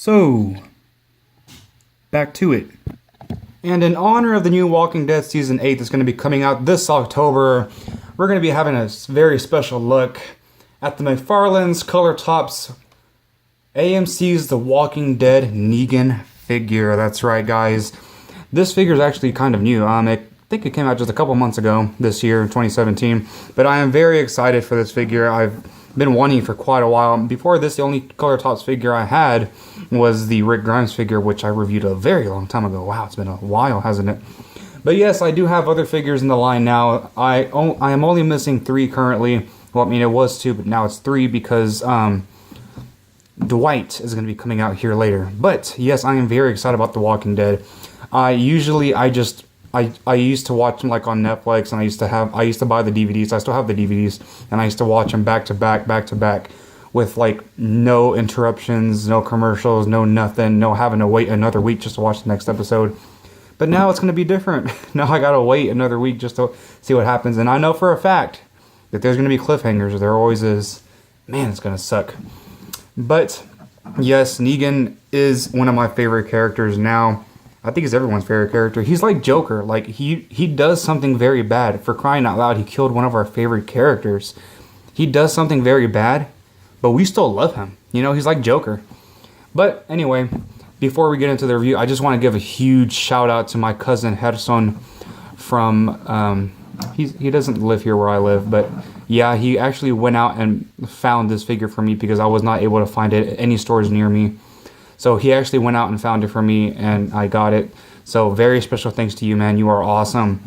So, back to it. And in honor of the new Walking Dead Season 8 that's going to be coming out this October, we're going to be having a very special look at the Mcfarlane's Color Tops AMC's The Walking Dead Negan figure. That's right, guys. This figure is actually kind of new. I think it came out just a couple months ago this year, 2017. But I am very excited for this figure. I've been wanting for quite a while. Before this, the only Color Tops figure I had was the Rick Grimes figure, which I reviewed a very long time ago. Wow, it's been a while, hasn't it? But yes, I do have other figures in the line now. I am only missing 3 currently. Well, I mean, it was 2, but now it's 3 because Dwight is going to be coming out here later. But yes, I am very excited about The Walking Dead. I used to watch them like on Netflix, and I used to buy the DVDs. I still have the DVDs, and I used to watch them back to back with like no interruptions, no commercials, no nothing, no having to wait another week just to watch the next episode. But now it's going to be different. Now I got to wait another week just to see what happens, and I know for a fact that there's going to be cliffhangers. There always is. Man, it's going to suck. But yes, Negan is one of my favorite characters now. I think he's everyone's favorite character. He's like Joker. Like, he does something very bad. For crying out loud, he killed one of our favorite characters. He does something very bad, but we still love him. You know, he's like Joker. But anyway, before we get into the review, I just want to give a huge shout out to my cousin Gerson from, he doesn't live here where I live, but yeah, he actually went out and found this figure for me because I was not able to find it at any stores near me. So he actually went out and found it for me, and I got it. So very special thanks to you, man. You are awesome.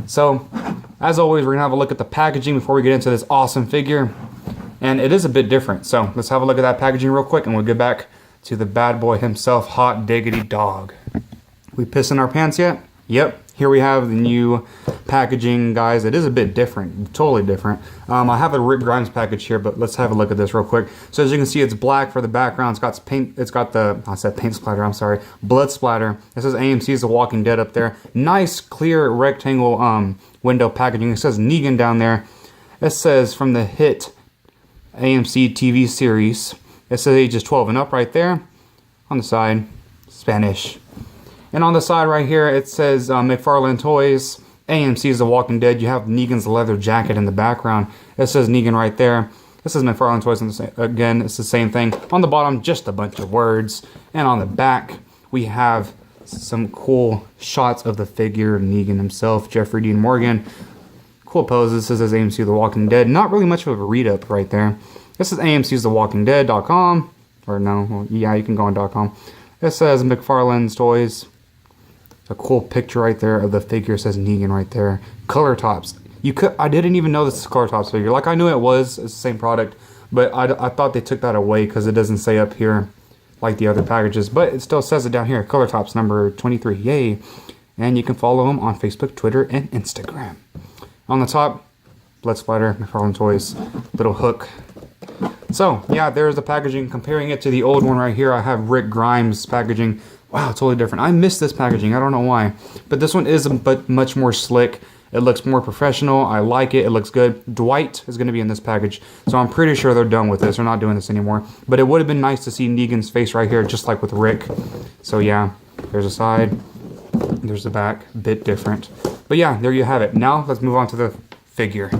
So, as always, we're going to have a look at the packaging before we get into this awesome figure. And it is a bit different. So, let's have a look at that packaging real quick, and we'll get back to the bad boy himself, Hot Diggity Dog. We pissing our pants yet? Yep. Here we have the new packaging, guys. It is a bit different, totally different. I have a Rick Grimes package here, but let's have a look at this real quick. So as you can see, it's black for the background. It's got paint. It's got I said paint splatter. I'm sorry, blood splatter. It says AMC's The Walking Dead up there. Nice clear rectangle window packaging. It says Negan down there. It says from the hit AMC TV series. It says ages 12 and up right there. On the side, Spanish. And on the side right here, it says Mcfarlane Toys, AMC's The Walking Dead. You have Negan's leather jacket in the background. It says Negan right there. This is Mcfarlane Toys. Again, it's the same thing. On the bottom, just a bunch of words. And on the back, we have some cool shots of the figure, Negan himself, Jeffrey Dean Morgan. Cool poses. This says AMC The Walking Dead. Not really much of a read-up right there. This is AMC's TheWalkingDead.com. Or no, well, yeah, you can go on .com. It says Mcfarlane's Toys. A cool picture right there of the figure. It says Negan right there. Color Tops. I didn't even know this is Color Tops figure. Like, I knew it was. It's the same product. But I thought they took that away because it doesn't say up here like the other packages. But it still says it down here. Color Tops number 23. Yay. And you can follow them on Facebook, Twitter, and Instagram. On the top, blood splatter, Mcfarlane Toys. Little hook. So, yeah, there's the packaging. Comparing it to the old one right here, I have Rick Grimes packaging. Wow, totally different. I miss this packaging. I don't know why. But this one is much more slick. It looks more professional. I like it. It looks good. Dwight is going to be in this package. So I'm pretty sure they're done with this. They're not doing this anymore. But it would have been nice to see Negan's face right here, just like with Rick. So yeah, there's the side. There's the back. Bit different. But yeah, there you have it. Now let's move on to the figure.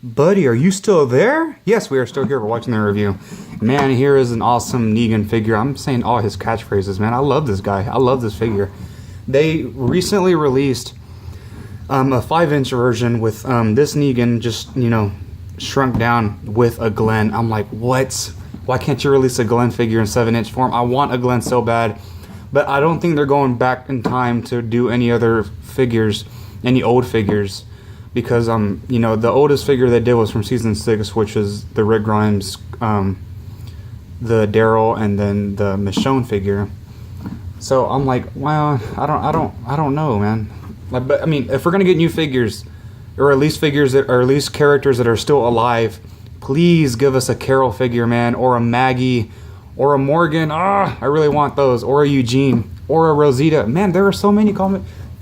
Buddy, are you still there? Yes, we are still here. We're watching the review. Man, here is an awesome Negan figure. I'm saying all his catchphrases, man. I love this guy. I love this figure. They recently released a 5-inch version with this Negan just, you know, shrunk down with a Glenn. I'm like, what? Why can't you release a Glenn figure in 7-inch form? I want a Glenn so bad. But I don't think they're going back in time to do any other figures, any old figures. Because, you know, the oldest figure they did was from season 6, which is the Rick Grimes, the Daryl, and then the Michonne figure. So I'm like, well, I don't know, man. Like, but I mean, if we're gonna get new figures, or at least characters that are still alive, please give us a Carol figure, man, or a Maggie, or a Morgan. I really want those, or a Eugene, or a Rosita. Man, there are so many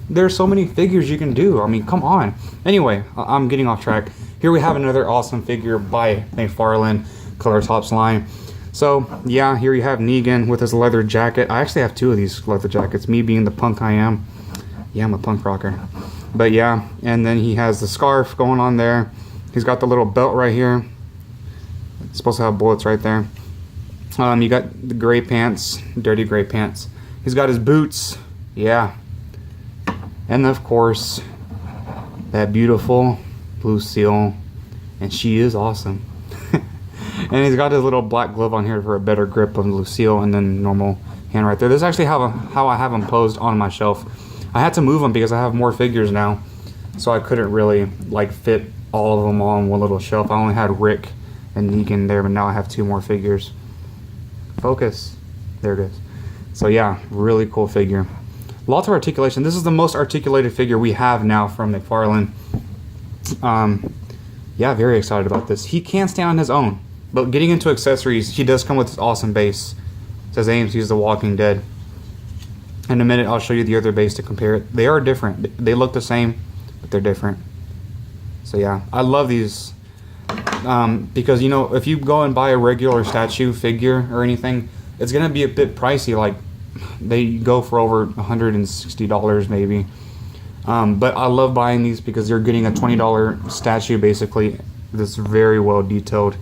There's so many figures you can do. I mean, come on. Anyway, I'm getting off track. Here we have another awesome figure by Mcfarlane, Color Tops line. So, yeah, here you have Negan with his leather jacket. I actually have 2 of these leather jackets, me being the punk I am. Yeah, I'm a punk rocker. But yeah, and then he has the scarf going on there. He's got the little belt right here. It's supposed to have bullets right there. You got the gray pants, dirty gray pants. He's got his boots, yeah. And of course, that beautiful Lucille, and she is awesome. And he's got his little black glove on here for a better grip of Lucille, and then normal hand right there. This is actually how I have them posed on my shelf. I had to move them because I have more figures now, so I couldn't really like fit all of them on one little shelf. I only had Rick and Negan there, but now I have 2 more figures. Focus. There it is. So yeah, really cool figure. Lots of articulation. This is the most articulated figure we have now from Mcfarlane. Yeah, very excited about this. He can stand on his own, but getting into accessories, he does come with this awesome base. It says AMC's The Walking Dead. In a minute, I'll show you the other base to compare it. They are different. They look the same, but they're different. So yeah, I love these. Because, you know, if you go and buy a regular statue figure or anything, it's going to be a bit pricey. Like, they go for over $160 maybe. But I love buying these because you're getting a $20 statue basically that's very well detailed.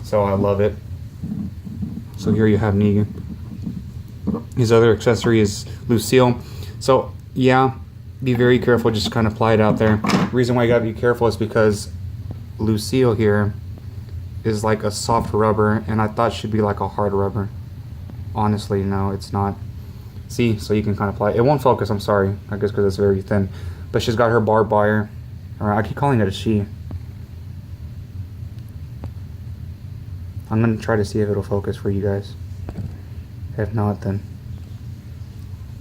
So I love it. So here you have Negan. His other accessory is Lucille. So yeah, be very careful. Just kind of apply it out there. The reason why you gotta be careful is because Lucille here is like a soft rubber, and I thought she'd be like a hard rubber. Honestly, no, it's not. See, so you can kind of apply it. It won't focus, I'm sorry. I guess because it's very thin. But she's got her barbed wire. Alright, I keep calling it a she. I'm going to try to see if it'll focus for you guys. If not, then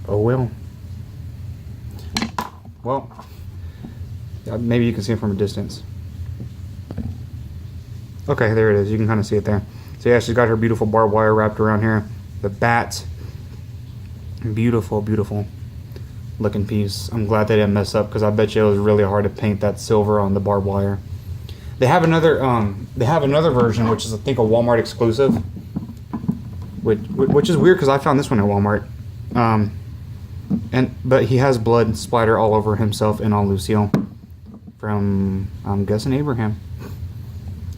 oh well. Well, yeah, maybe you can see it from a distance. Okay, there it is. You can kind of see it there. So yeah, she's got her beautiful barbed wire wrapped around here. The bat. Beautiful, beautiful looking piece. I'm glad they didn't mess up because I bet you it was really hard to paint that silver on the barbed wire. They have another version, which is I think a Walmart exclusive, which is weird because I found this one at Walmart. But he has blood splatter all over himself and on Lucille from I'm guessing Abraham.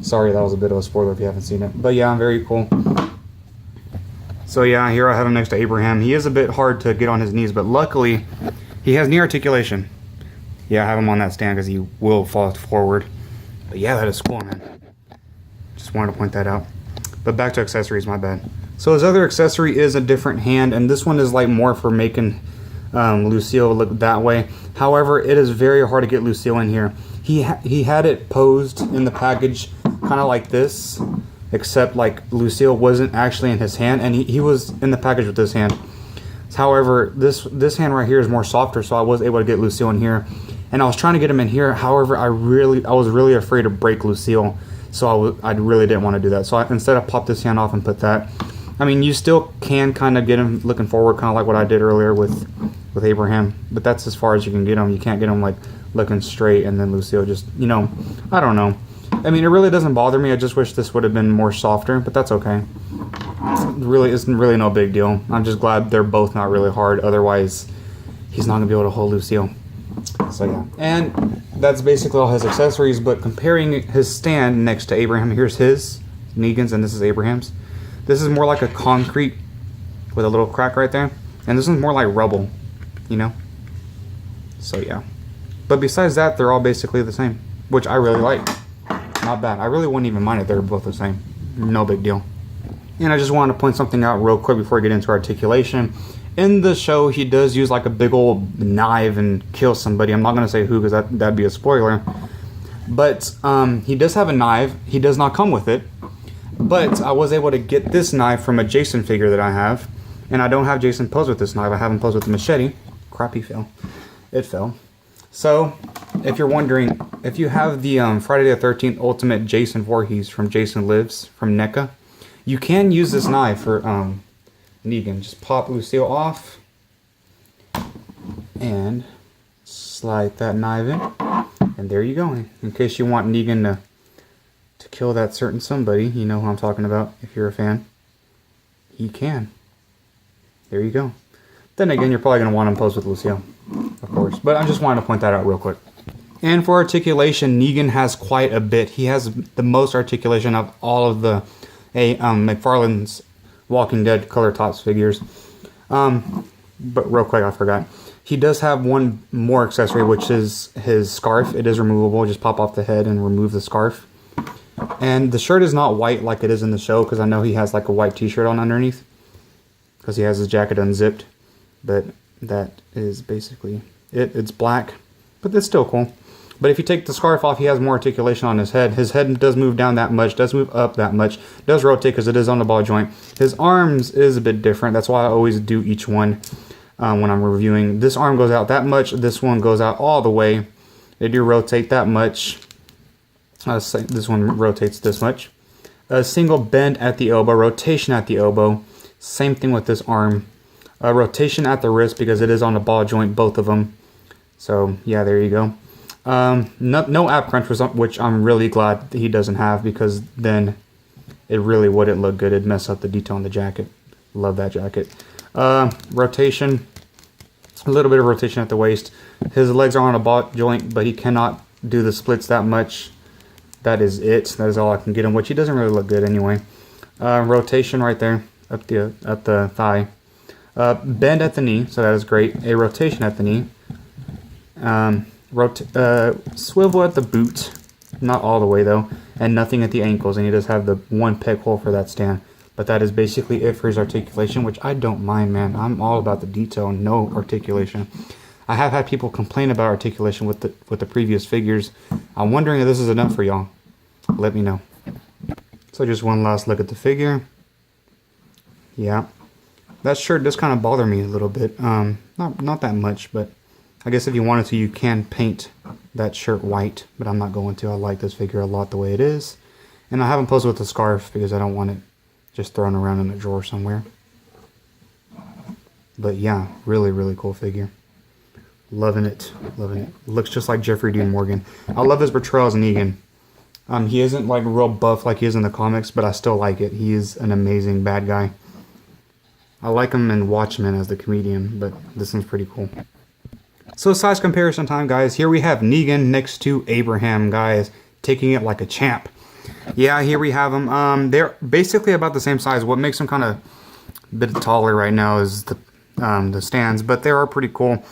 Sorry, that was a bit of a spoiler if you haven't seen it. But yeah, very cool. So yeah, here I have him next to Abraham. He is a bit hard to get on his knees, but luckily he has knee articulation. Yeah, I have him on that stand because he will fall forward. But yeah, that is cool, man. Just wanted to point that out. But back to accessories, my bad. So his other accessory is a different hand, and this one is like more for making Lucille look that way. However, it is very hard to get Lucille in here. He had it posed in the package kind of like this, except like Lucille wasn't actually in his hand, and he was in the package with this hand. However, this hand right here is more softer, so I was able to get Lucille in here, and I was trying to get him in here. However, I was really afraid to break Lucille, so I really didn't want to do that. So instead I popped this hand off and put that. I mean, you still can kind of get him looking forward, kind of like what I did earlier with Abraham, but that's as far as you can get him. You can't get him like looking straight, and then Lucille just, you know, I don't know. I mean, it really doesn't bother me. I just wish this would have been more softer, but that's okay. It really isn't really no big deal. I'm just glad they're both not really hard. Otherwise, he's not gonna be able to hold Lucille. So yeah, and that's basically all his accessories. But comparing his stand next to Abraham, here's his, Negan's, and this is Abraham's. This is more like a concrete with a little crack right there, and this one's more like rubble, you know. So yeah, but besides that, they're all basically the same, which I really like. Not bad. I really wouldn't even mind if they were both the same. No big deal. And I just wanted to point something out real quick before I get into articulation. In the show, he does use like a big old knife and kill somebody. I'm not going to say who because that'd be a spoiler. But he does have a knife. He does not come with it. But I was able to get this knife from a Jason figure that I have. And I don't have Jason posed with this knife. I have him posed with the machete. Crap, he fell. It fell. So, if you're wondering, if you have the Friday the 13th Ultimate Jason Voorhees from Jason Lives from NECA, you can use this knife for Negan. Just pop Lucille off and slide that knife in, and there you go. In case you want Negan to to kill that certain somebody. You know who I'm talking about if you're a fan. He can. There you go. Then again, you're probably going to want him posed with Lucio, of course. But I just wanted to point that out real quick. And for articulation, Negan has quite a bit. He has the most articulation of all of the Mcfarlane's Walking Dead color tops figures. But real quick, I forgot. He does have one more accessory, which is his scarf. It is removable. Just pop off the head and remove the scarf. And the shirt is not white like it is in the show, because I know he has like a white t-shirt on underneath, because he has his jacket unzipped. But that is basically it. It's black, but it's still cool. But if you take the scarf off, he has more articulation on his head. His head does move down that much, does move up that much, does rotate because it is on the ball joint. His arms is a bit different. That's why I always do each one when I'm reviewing. This arm goes out that much. This one goes out all the way. They do rotate that much. This one rotates this much. A single bend at the elbow, rotation at the elbow. Same thing with this arm. Rotation at the wrist because it is on the ball joint, both of them. So yeah, there you go. No ab crunch, which I'm really glad that he doesn't have, because then it really wouldn't look good. It'd mess up the detail on the jacket. Love that jacket. Rotation, a little bit of rotation at the waist. His legs are on a ball joint, but he cannot do the splits that much. That is it. That is all I can get him, which he doesn't really look good anyway. Rotation right there up the thigh. Bend at the knee, so that is great. A rotation at the knee. Swivel at the boot, not all the way though, and nothing at the ankles, and he does have the one peg hole for that stand. But that is basically it for his articulation, which I don't mind, man. I'm all about the detail and no articulation. I have had people complain about articulation with the previous figures. I'm wondering if this is enough for y'all. Let me know. So just one last look at the figure. Yeah, that shirt does kind of bother me a little bit. Not that much, but I guess if you wanted to, you can paint that shirt white, but I'm not going to. I like this figure a lot the way it is. And I haven't posed with the scarf because I don't want it just thrown around in a drawer somewhere. But yeah, really, really cool figure. Loving it. Loving it. Looks just like Jeffrey Dean Morgan. I love his portrayal as Negan. He isn't like real buff like he is in the comics, but I still like it. He is an amazing bad guy. I like him in Watchmen as the comedian, but this one's pretty cool. So size comparison time, guys. Here we have Negan next to Abraham, guys, taking it like a champ. Yeah, here we have them. They're basically about the same size. What makes them kind of a bit taller right now is the stands, but they are pretty cool.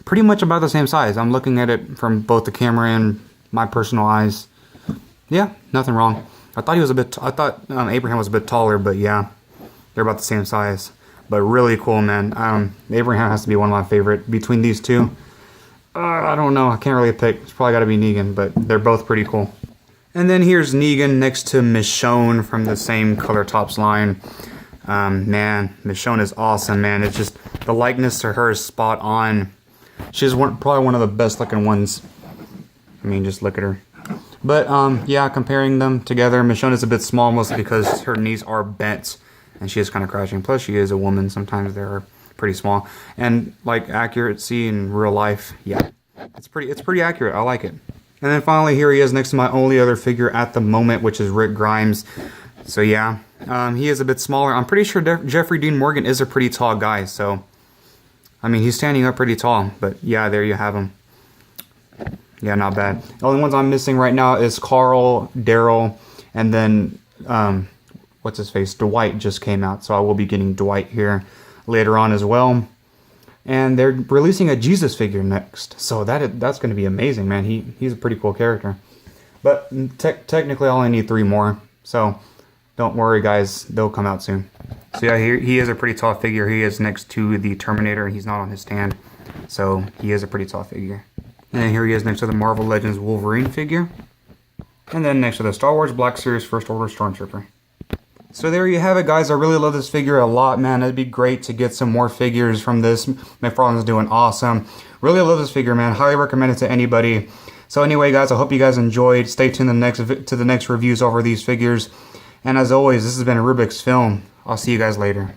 Pretty much about the same size. I'm looking at it from both the camera and my personal eyes. Yeah, nothing wrong. I thought Abraham was a bit taller, but yeah, they're about the same size. But really cool, man. Abraham has to be one of my favorite. Between these two, I don't know. I can't really pick. It's probably got to be Negan, but they're both pretty cool. And then here's Negan next to Michonne from the same Color Tops line. Man, Michonne is awesome, man. It's just, the likeness to her is spot on. She's probably one of the best looking ones. I mean, just look at her. But yeah, comparing them together, Michonne is a bit small, mostly because her knees are bent and she is kind of crouching. Plus, she is a woman. Sometimes they're pretty small. And like accuracy in real life, yeah, it's pretty accurate. I like it. And then finally, here he is next to my only other figure at the moment, which is Rick Grimes. So yeah, he is a bit smaller. I'm pretty sure Jeffrey Dean Morgan is a pretty tall guy. So, I mean, he's standing up pretty tall. But yeah, there you have him. Yeah, not bad. The only ones I'm missing right now is Carl, Daryl, and then, what's his face? Dwight just came out. So I will be getting Dwight here later on as well. And they're releasing a Jesus figure next. So that's going to be amazing, man. He's a pretty cool character. But technically I only need 3 more. So don't worry, guys. They'll come out soon. So yeah, he is a pretty tall figure. He is next to the Terminator. He's not on his stand. So he is a pretty tall figure. And here he is next to the Marvel Legends Wolverine figure. And then next to the Star Wars Black Series First Order Stormtrooper. So there you have it, guys. I really love this figure a lot, man. It'd be great to get some more figures from this. Mcfarlane's doing awesome. Really love this figure, man. Highly recommend it to anybody. So anyway, guys, I hope you guys enjoyed. Stay tuned to the next reviews over these figures. And as always, this has been a Rubik's Film. I'll see you guys later.